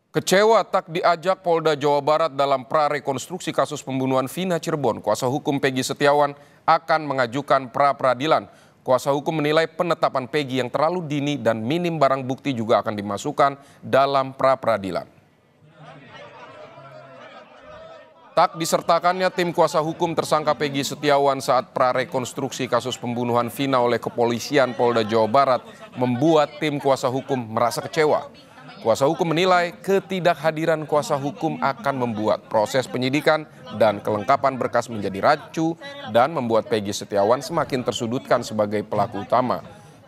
Kecewa tak diajak Polda Jawa Barat dalam prarekonstruksi kasus pembunuhan Vina Cirebon, kuasa hukum Peggy Setiawan akan mengajukan pra-peradilan. Kuasa hukum menilai penetapan Peggy yang terlalu dini dan minim barang bukti juga akan dimasukkan dalam pra-peradilan. Tak disertakannya tim kuasa hukum tersangka Peggy Setiawan saat prarekonstruksi kasus pembunuhan Vina oleh kepolisian Polda Jawa Barat membuat tim kuasa hukum merasa kecewa. Kuasa hukum menilai ketidakhadiran kuasa hukum akan membuat proses penyidikan dan kelengkapan berkas menjadi rancu dan membuat Peggy Setiawan semakin tersudutkan sebagai pelaku utama.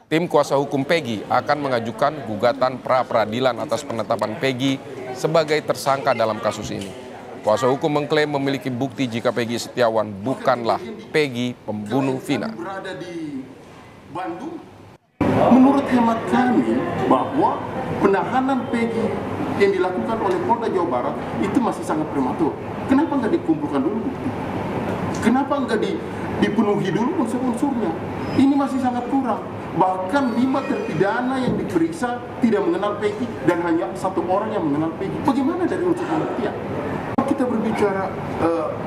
Tim kuasa hukum Peggy akan mengajukan gugatan pra-peradilan atas penetapan Peggy sebagai tersangka dalam kasus ini. Kuasa hukum mengklaim memiliki bukti jika Peggy Setiawan bukanlah Peggy pembunuh Vina. Menurut hemat kami bahwa penahanan Peggy yang dilakukan oleh Polda Jawa Barat itu masih sangat prematur. Kenapa nggak dikumpulkan dulu bukti? Kenapa nggak dipenuhi dulu unsur-unsurnya? Ini masih sangat kurang. Bahkan 5 terpidana yang diperiksa tidak mengenal Peggy dan hanya 1 orang yang mengenal Peggy. Bagaimana dari unsur pembuktian? Kita berbicara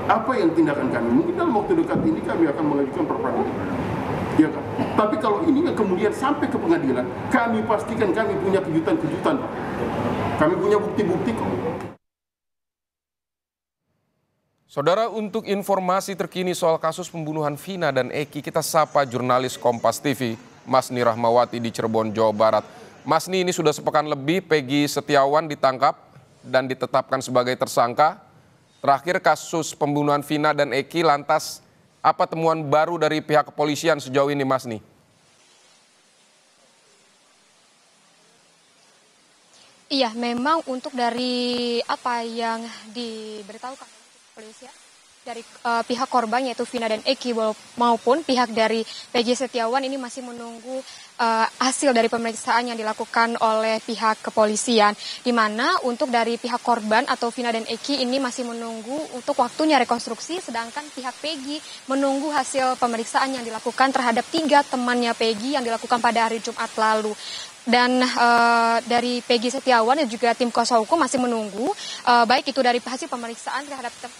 apa yang tindakan kami. Mungkin dalam waktu dekat ini kami akan mengajukan pra-peradilan. Ya kan? Tapi kalau ini kemudian sampai ke pengadilan, kami pastikan kami punya kejutan-kejutan. Kami punya bukti-bukti kok. Saudara, untuk informasi terkini soal kasus pembunuhan Vina dan Eki, kita sapa jurnalis Kompas TV, Masni Rahmawati di Cirebon, Jawa Barat. Masni, ini sudah sepekan lebih Peggy Setiawan ditangkap dan ditetapkan sebagai tersangka. Terakhir kasus pembunuhan Vina dan Eki, lantas apa temuan baru dari pihak kepolisian sejauh ini, Masni? Iya, memang untuk dari apa yang diberitahukan oleh kepolisian dari pihak korban yaitu Vina dan Eki maupun pihak dari Peggy Setiawan ini masih menunggu hasil dari pemeriksaan yang dilakukan oleh pihak kepolisian, di mana untuk dari pihak korban atau Vina dan Eki ini masih menunggu untuk waktunya rekonstruksi, sedangkan pihak Peggy menunggu hasil pemeriksaan yang dilakukan terhadap 3 temannya Peggy yang dilakukan pada hari Jumat lalu. Dan dari Peggy Setiawan dan juga tim kuasa hukum masih menunggu baik itu dari hasil pemeriksaan terhadap 3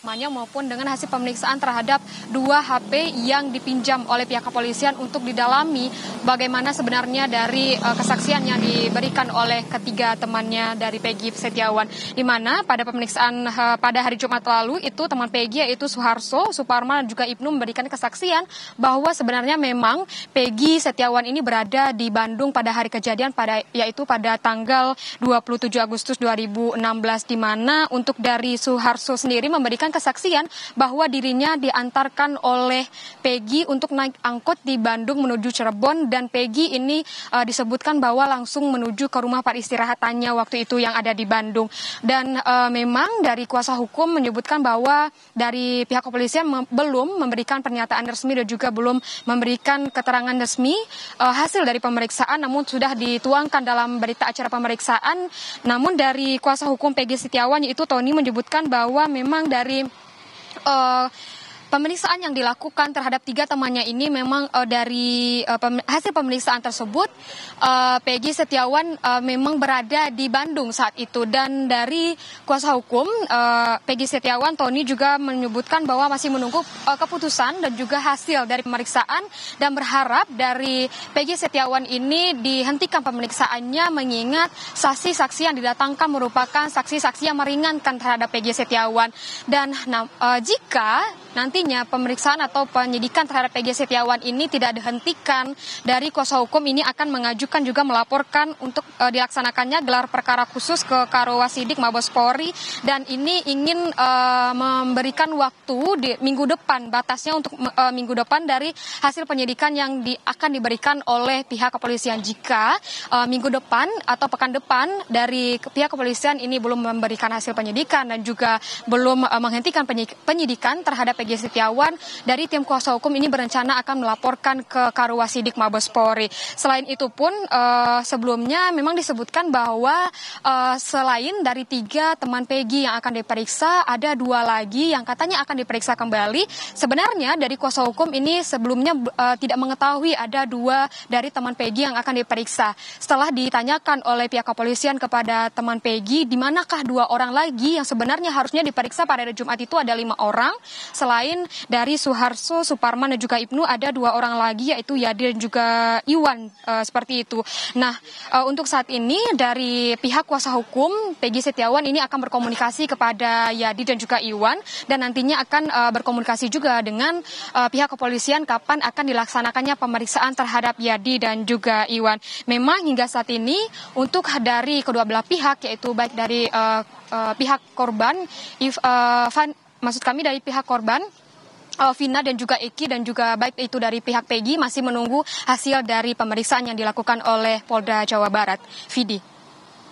temannya maupun dengan hasil pemeriksaan terhadap 2 HP yang dipinjam oleh pihak kepolisian untuk didalami bagaimana sebenarnya dari kesaksian yang diberikan oleh ketiga temannya dari Peggy Setiawan, di mana pada pemeriksaan pada hari Jumat lalu itu teman Peggy yaitu Suharso, Suparman dan juga Ibnu memberikan kesaksian bahwa sebenarnya memang Peggy Setiawan ini berada di Bandung pada hari kejadian yaitu pada tanggal 27 Agustus 2016, di mana untuk dari Suharso sendiri memberikan kesaksian bahwa dirinya diantarkan oleh Peggy untuk naik angkot di Bandung menuju Cirebon, dan Peggy ini disebutkan bahwa langsung menuju ke rumah peristirahatannya waktu itu yang ada di Bandung. Dan memang dari kuasa hukum menyebutkan bahwa dari pihak kepolisian belum memberikan pernyataan resmi dan juga belum memberikan keterangan resmi hasil dari pemeriksaan, namun sudah dituangkan dalam berita acara pemeriksaan. Namun dari kuasa hukum Peggy Setiawan yaitu Tony menyebutkan bahwa memang dari pemeriksaan yang dilakukan terhadap 3 temannya ini memang dari hasil pemeriksaan tersebut Peggy Setiawan memang berada di Bandung saat itu, dan dari kuasa hukum Peggy Setiawan Tony juga menyebutkan bahwa masih menunggu keputusan dan juga hasil dari pemeriksaan dan berharap dari Peggy Setiawan ini dihentikan pemeriksaannya mengingat saksi-saksi yang didatangkan merupakan saksi-saksi yang meringankan terhadap Peggy Setiawan. Dan jika nantinya pemeriksaan atau penyidikan terhadap Peggy Setiawan ini tidak dihentikan, dari kuasa hukum ini akan mengajukan juga melaporkan untuk dilaksanakannya gelar perkara khusus ke Karowasidik Mabes Polri, dan ini ingin memberikan waktu di minggu depan, batasnya untuk minggu depan dari hasil penyidikan yang akan diberikan oleh pihak kepolisian. Jika minggu depan atau pekan depan dari pihak kepolisian ini belum memberikan hasil penyidikan dan juga belum menghentikan penyidikan terhadap Peggy Setiawan, Setiawan, dari tim kuasa hukum ini berencana akan melaporkan ke Karuasidik Mabes Polri. Selain itu pun sebelumnya memang disebutkan bahwa selain dari 3 teman Peggy yang akan diperiksa, ada 2 lagi yang katanya akan diperiksa kembali. Sebenarnya dari kuasa hukum ini sebelumnya tidak mengetahui ada 2 dari teman Peggy yang akan diperiksa. Setelah ditanyakan oleh pihak kepolisian kepada teman Peggy, di manakah 2 orang lagi yang sebenarnya harusnya diperiksa pada hari Jumat itu, ada 5 orang. Selain dari Suharso, Suparman dan juga Ibnu, ada 2 orang lagi yaitu Yadi dan juga Iwan, seperti itu. Nah, untuk saat ini dari pihak kuasa hukum Peggy Setiawan ini akan berkomunikasi kepada Yadi dan juga Iwan, dan nantinya akan berkomunikasi juga dengan pihak kepolisian kapan akan dilaksanakannya pemeriksaan terhadap Yadi dan juga Iwan. Memang hingga saat ini untuk dari kedua belah pihak, yaitu baik dari pihak korban, maksud kami dari pihak korban Vina dan juga Eki, dan juga baik itu dari pihak Peggy, masih menunggu hasil dari pemeriksaan yang dilakukan oleh Polda Jawa Barat. Vidi.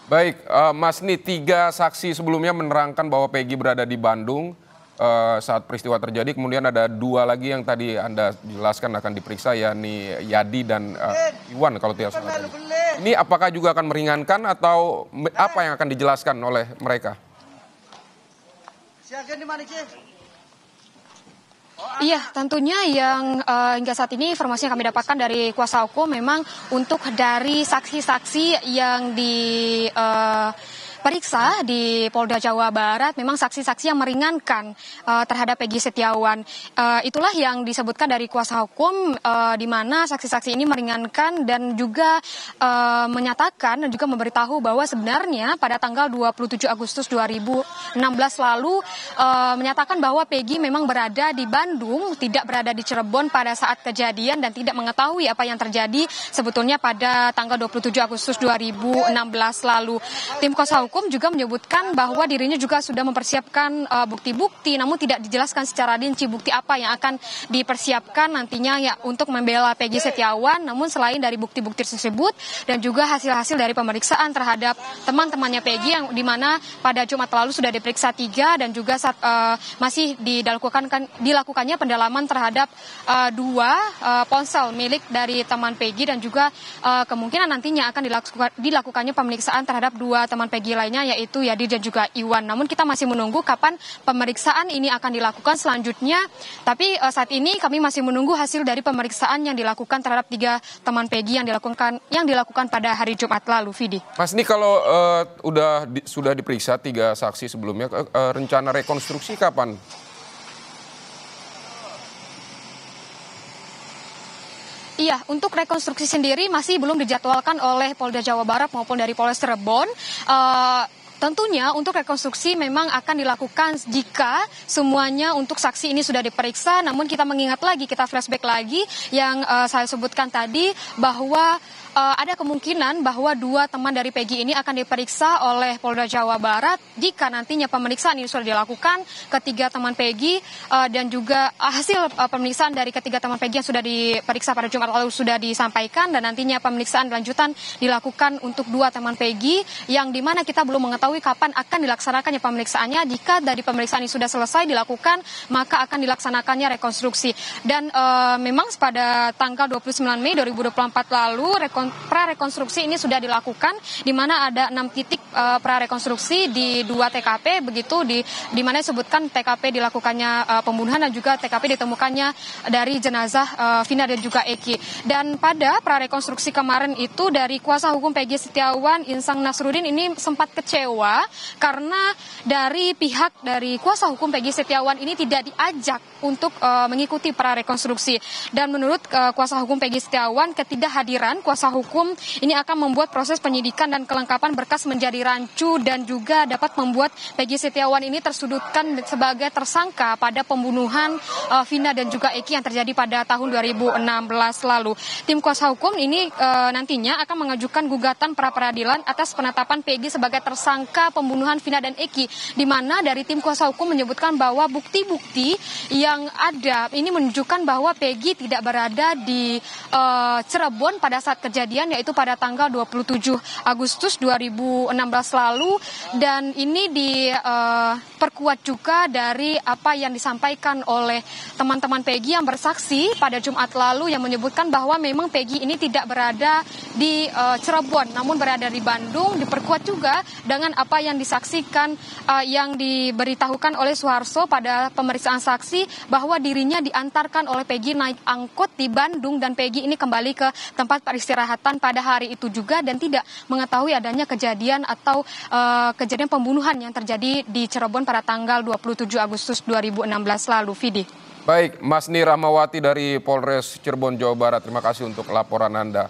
Baik, Mas Ni, 3 saksi sebelumnya menerangkan bahwa Peggy berada di Bandung saat peristiwa terjadi. Kemudian ada 2 lagi yang tadi Anda jelaskan akan diperiksa, yakni Yadi dan Iwan kalau tidak salah. Ini apakah juga akan meringankan atau apa yang akan dijelaskan oleh mereka? Iya, tentunya yang hingga saat ini informasi yang kami dapatkan dari kuasa hukum, memang untuk dari saksi-saksi yang diperiksa di Polda Jawa Barat, memang saksi-saksi yang meringankan terhadap Peggy Setiawan. Itulah yang disebutkan dari kuasa hukum, di mana saksi-saksi ini meringankan dan juga menyatakan dan juga memberitahu bahwa sebenarnya pada tanggal 27 Agustus 2016 lalu menyatakan bahwa Peggy memang berada di Bandung, tidak berada di Cirebon pada saat kejadian, dan tidak mengetahui apa yang terjadi sebetulnya pada tanggal 27 Agustus 2016 lalu. Tim kuasa hukum juga menyebutkan bahwa dirinya juga sudah mempersiapkan bukti-bukti, namun tidak dijelaskan secara rinci bukti apa yang akan dipersiapkan nantinya ya untuk membela Peggy Setiawan. Namun selain dari bukti-bukti tersebut dan juga hasil-hasil dari pemeriksaan terhadap teman-temannya Peggy, yang dimana pada Jumat lalu sudah diperiksa 3, dan juga masih dilakukannya pendalaman terhadap 2 ponsel milik dari teman Peggy, dan juga kemungkinan nantinya akan dilakukannya pemeriksaan terhadap 2 teman Peggy lainnya, yaitu Yadi dan juga Iwan. Namun kita masih menunggu kapan pemeriksaan ini akan dilakukan selanjutnya. Tapi saat ini kami masih menunggu hasil dari pemeriksaan yang dilakukan terhadap 3 teman Peggy yang dilakukan pada hari Jumat lalu. Vidi. Mas, ini kalau sudah diperiksa 3 saksi sebelumnya, rencana rekonstruksi kapan? Iya, untuk rekonstruksi sendiri masih belum dijadwalkan oleh Polda Jawa Barat maupun dari Polres Cirebon. Tentunya untuk rekonstruksi memang akan dilakukan jika semuanya untuk saksi ini sudah diperiksa. Namun kita mengingat lagi, kita flashback lagi yang saya sebutkan tadi, bahwa ada kemungkinan bahwa 2 teman dari Peggy ini akan diperiksa oleh Polda Jawa Barat jika nantinya pemeriksaan ini sudah dilakukan ketiga teman Peggy, dan juga hasil pemeriksaan dari ketiga teman Peggy yang sudah diperiksa pada Jumat lalu sudah disampaikan, dan nantinya pemeriksaan lanjutan dilakukan untuk 2 teman Peggy, yang dimana kita belum mengetahui kapan akan dilaksanakannya pemeriksaannya. Jika dari pemeriksaan ini sudah selesai dilakukan, maka akan dilaksanakannya rekonstruksi. Dan memang pada tanggal 29 Mei 2024 lalu prarekonstruksi ini sudah dilakukan, di mana ada 6 titik prarekonstruksi di 2 TKP, begitu di mana disebutkan TKP dilakukannya pembunuhan, dan juga TKP ditemukannya dari jenazah Vina dan juga Eki. Dan pada prarekonstruksi kemarin itu dari kuasa hukum Peggy Setiawan, Insang Nasruddin, ini sempat kecewa karena dari pihak dari kuasa hukum Peggy Setiawan ini tidak diajak untuk mengikuti prarekonstruksi. Dan menurut kuasa hukum Peggy Setiawan, ketidakhadiran kuasa hukum ini akan membuat proses penyidikan dan kelengkapan berkas menjadi rancu, dan juga dapat membuat Peggy Setiawan ini tersudutkan sebagai tersangka pada pembunuhan Vina dan juga Eki yang terjadi pada tahun 2016 lalu. Tim kuasa hukum ini nantinya akan mengajukan gugatan pra-peradilan atas penetapan Peggy sebagai tersangka pembunuhan Vina dan Eki, di mana dari tim kuasa hukum menyebutkan bahwa bukti-bukti yang ada ini menunjukkan bahwa Peggy tidak berada di Cirebon pada saat kejadian kejadian, yaitu pada tanggal 27 Agustus 2016 lalu, dan ini diperkuat juga dari apa yang disampaikan oleh teman-teman Peggy yang bersaksi pada Jumat lalu, yang menyebutkan bahwa memang Peggy ini tidak berada di Cirebon namun berada di Bandung. Diperkuat juga dengan apa yang disaksikan, yang diberitahukan oleh Suharso pada pemeriksaan saksi, bahwa dirinya diantarkan oleh Peggy naik angkot di Bandung, dan Peggy ini kembali ke tempat peristirahatan pada hari itu juga, dan tidak mengetahui adanya kejadian atau kejadian pembunuhan yang terjadi di Cirebon pada tanggal 27 Agustus 2016 lalu. Vidi. Baik, Mas Rahmawati dari Polres Cirebon, Jawa Barat, terima kasih untuk laporan Anda.